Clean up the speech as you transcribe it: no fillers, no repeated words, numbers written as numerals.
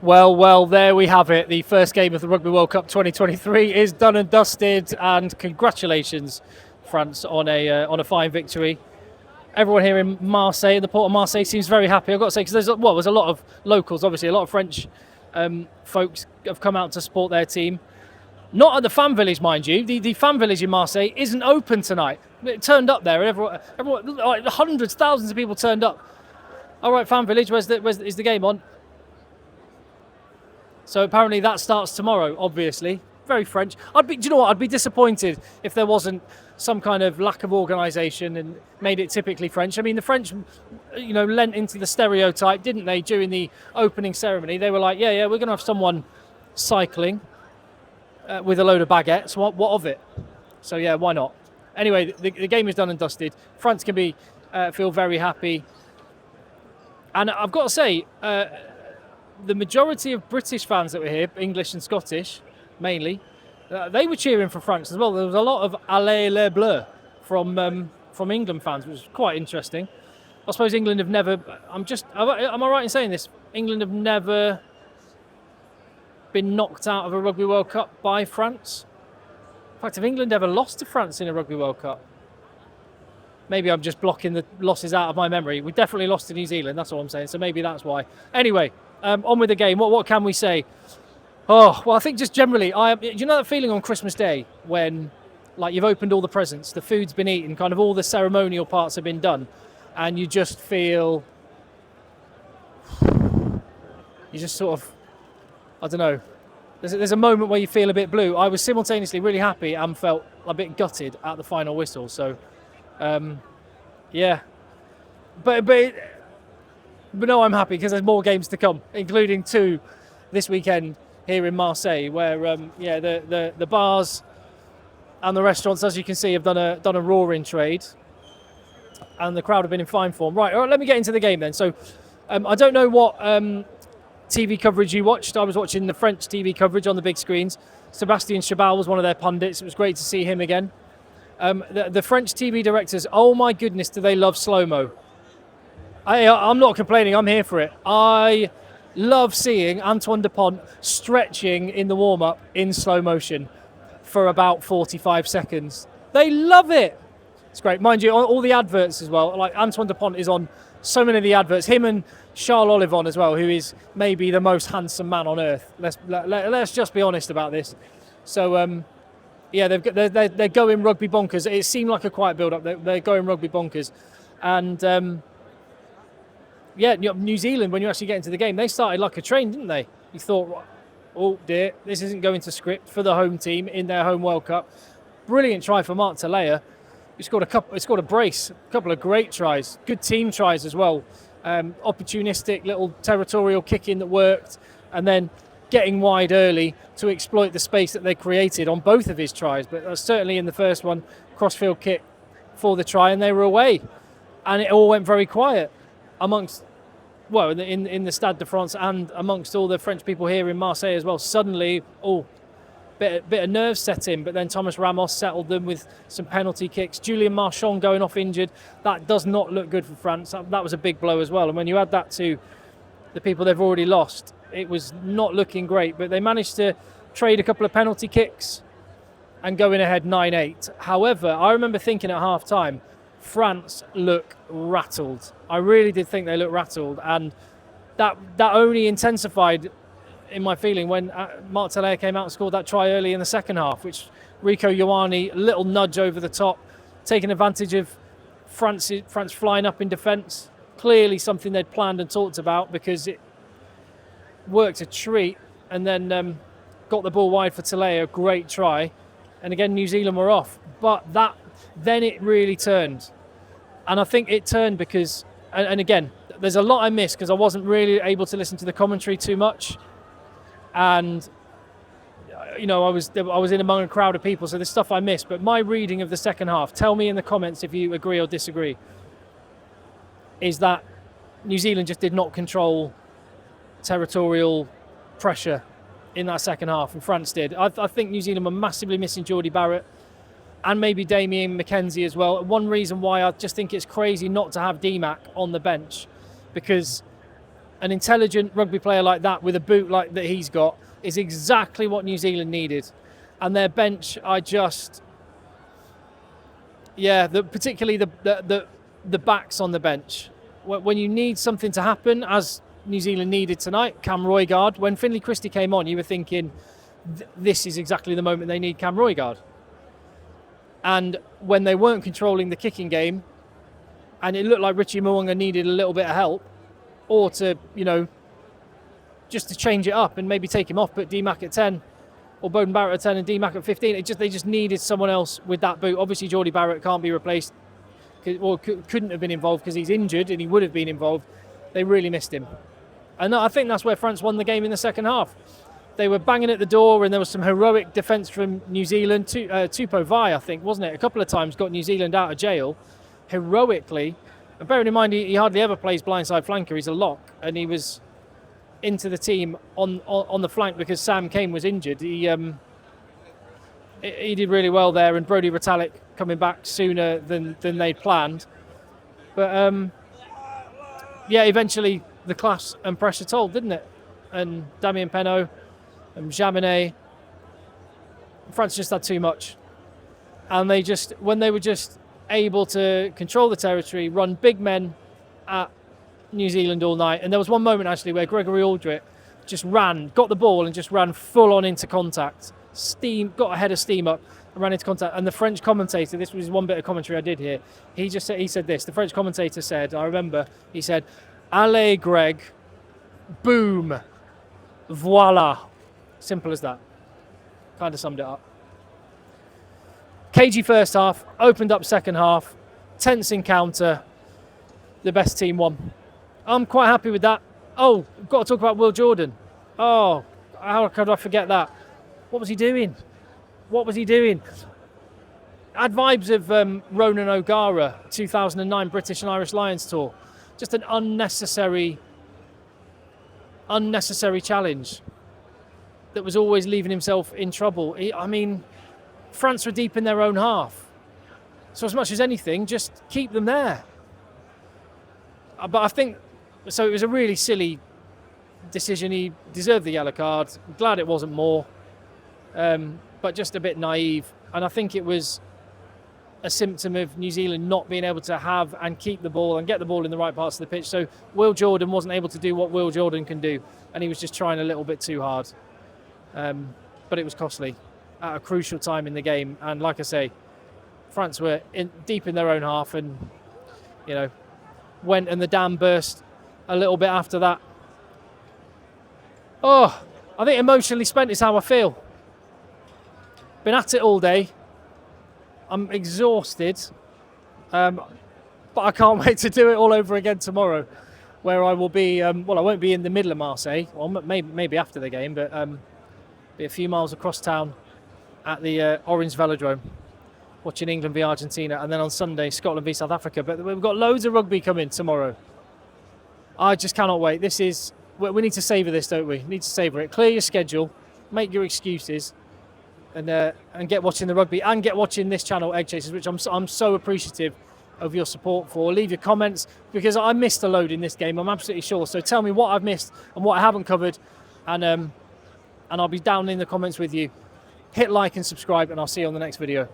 Well, there we have it. The first game of the Rugby World Cup 2023 is done and dusted, and congratulations, France, on a fine victory. Everyone here in Marseille, the port of Marseille, seems very happy. I've got to say, because there's a lot of locals, obviously, a lot of French folks have come out to support their team. Not at the fan village, mind you. The fan village in Marseille isn't open tonight. It turned up there, and everyone, like hundreds, thousands of people turned up. All right, fan village, is the game on? So apparently that starts tomorrow, obviously. Very French. Do you know what? I'd be disappointed if there wasn't some kind of lack of organisation and made it typically French. I mean, the French, lent into the stereotype, didn't they, during the opening ceremony? They were like, yeah, we're going to have someone cycling with a load of baguettes. What of it? So, yeah, why not? Anyway, the game is done and dusted. France can feel very happy. And I've got to say, the majority of British fans that were here, English and Scottish mainly, they were cheering for France as well. There was a lot of Allez les Bleus from England fans, which was quite interesting. I suppose England have never. Am I right in saying this? England have never been knocked out of a Rugby World Cup by France. In fact, have England ever lost to France in a Rugby World Cup? Maybe I'm just blocking the losses out of my memory. We definitely lost to New Zealand, that's all I'm saying. So maybe that's why. Anyway, on with the game. What can we say? Oh, well, I think just generally, you know that feeling on Christmas Day when, like, you've opened all the presents, the food's been eaten, kind of all the ceremonial parts have been done, and you just feel, you just sort of, I don't know, there's a moment where you feel a bit blue. I was simultaneously really happy and felt a bit gutted at the final whistle. So, yeah. But no, I'm happy because there's more games to come, including 2 this weekend here in Marseille, where the bars and the restaurants, as you can see, have done a roaring trade, and the crowd have been in fine form. Right, all right, let me get into the game then. So, I don't know what TV coverage you watched. I was watching the French TV coverage on the big screens. Sébastien Chabal was one of their pundits. It was great to see him again. The French TV directors, oh my goodness, do they love slow-mo. I'm not complaining, I'm here for it. I love seeing Antoine Dupont stretching in the warm-up in slow motion for about 45 seconds. They love it. It's great. Mind you, all the adverts as well, like Antoine Dupont is on so many of the adverts, him and Charles Olivon as well, who is maybe the most handsome man on earth. Let's just be honest about this. So, they're going rugby bonkers. It seemed like a quiet build-up. They're going rugby bonkers. And, New Zealand, when you actually get into the game, they started like a train, didn't they? You thought, oh dear, this isn't going to script for the home team in their home World Cup. Brilliant try for Mark Talea. He scored a brace, a couple of great tries, good team tries as well. Opportunistic little territorial kick-in that worked, and then getting wide early to exploit the space that they created on both of his tries. But certainly in the first one, crossfield kick for the try, and they were away. And it all went very quiet amongst, in the Stade de France and amongst all the French people here in Marseille as well. Suddenly, bit of nerves set in, but then Thomas Ramos settled them with some penalty kicks. Julien Marchand going off injured. That does not look good for France. That was a big blow as well. And when you add that to the people they've already lost, it was not looking great. But they managed to trade a couple of penalty kicks and going ahead 9-8. However, I remember thinking at half-time, France look rattled. I really did think they looked rattled, and that only intensified in my feeling when Mark Talea came out and scored that try early in the second half, which Rico Ioane, a little nudge over the top, taking advantage of France flying up in defence. Clearly something they'd planned and talked about, because it worked a treat, and then got the ball wide for Talea, a great try. And again, New Zealand were off. But then it really turned. And I think it turned because, and again, there's a lot I missed because I wasn't really able to listen to the commentary too much. And, I was in among a crowd of people, so there's stuff I missed. But my reading of the second half, tell me in the comments if you agree or disagree, is that New Zealand just did not control territorial pressure in that second half, and France did. I think New Zealand were massively missing Geordie Barrett and maybe Damien McKenzie as well. One reason why I just think it's crazy not to have DMAC on the bench, because an intelligent rugby player like that with a boot like that he's got is exactly what New Zealand needed. And their bench, particularly the backs on the bench. When you need something to happen, as New Zealand needed tonight, Cam Roigard, when Finlay Christie came on, you were thinking, this is exactly the moment they need Cam Roigard. And when they weren't controlling the kicking game, and it looked like Richie Mo'unga needed a little bit of help, or to, just to change it up and maybe take him off, put D-Mac at 10, or Bowden Barrett at 10 and D-Mac at 15. They just needed someone else with that boot. Obviously, Geordie Barrett can't be replaced, or couldn't have been involved because he's injured, and he would have been involved. They really missed him. And I think that's where France won the game in the second half. They were banging at the door, and there was some heroic defence from New Zealand. Tupou Vaa'i, I think, wasn't it? A couple of times got New Zealand out of jail, heroically. And bearing in mind, he hardly ever plays blindside flanker. He's a lock, and he was into the team on the flank because Sam Cane was injured. He did really well there, and Brodie Retallick coming back sooner than they'd planned. But eventually the class and pressure told, didn't it? And Damien Penaud and Jaminet, France just had too much. And when they were just able to control the territory, run big men at New Zealand all night. And there was one moment actually where Gregory Aldrit just got the ball and just ran full on into contact. Got a head of steam up and ran into contact. And the French commentator, this was one bit of commentary I did here, he said this. The French commentator said, I remember, he said, "Allez, Greg, boom, voila." Simple as that. Kind of summed it up. Cagey first half, opened up second half, tense encounter, the best team won. I'm quite happy with that. Oh, we've got to talk about Will Jordan. Oh, how could I forget that? What was he doing? I had vibes of Ronan O'Gara, 2009 British and Irish Lions tour. Just an unnecessary challenge that was always leaving himself in trouble. France were deep in their own half. So as much as anything, just keep them there. But I think, so it was a really silly decision. He deserved the yellow card. I'm glad it wasn't more, but just a bit naive. And I think it was a symptom of New Zealand not being able to have and keep the ball and get the ball in the right parts of the pitch. So Will Jordan wasn't able to do what Will Jordan can do, and he was just trying a little bit too hard. But it was costly at a crucial time in the game. And like I say, France were deep in their own half, and went, and the dam burst a little bit after that. Oh, I think emotionally spent is how I feel. Been at it all day. I'm exhausted, but I can't wait to do it all over again tomorrow, where I will be, I won't be in the middle of Marseille, well, maybe after the game, but be a few miles across town at the Orange Velodrome, watching England v Argentina, and then on Sunday, Scotland v South Africa. But we've got loads of rugby coming tomorrow. I just cannot wait. We need to savour this, don't we? We need to savour it. Clear your schedule, make your excuses, and get watching the rugby, and get watching this channel, Egg Chasers, which I'm so appreciative of your support for. Leave your comments, because I missed a load in this game, I'm absolutely sure. So tell me what I've missed and what I haven't covered, and I'll be down in the comments with you. Hit like and subscribe, and I'll see you on the next video.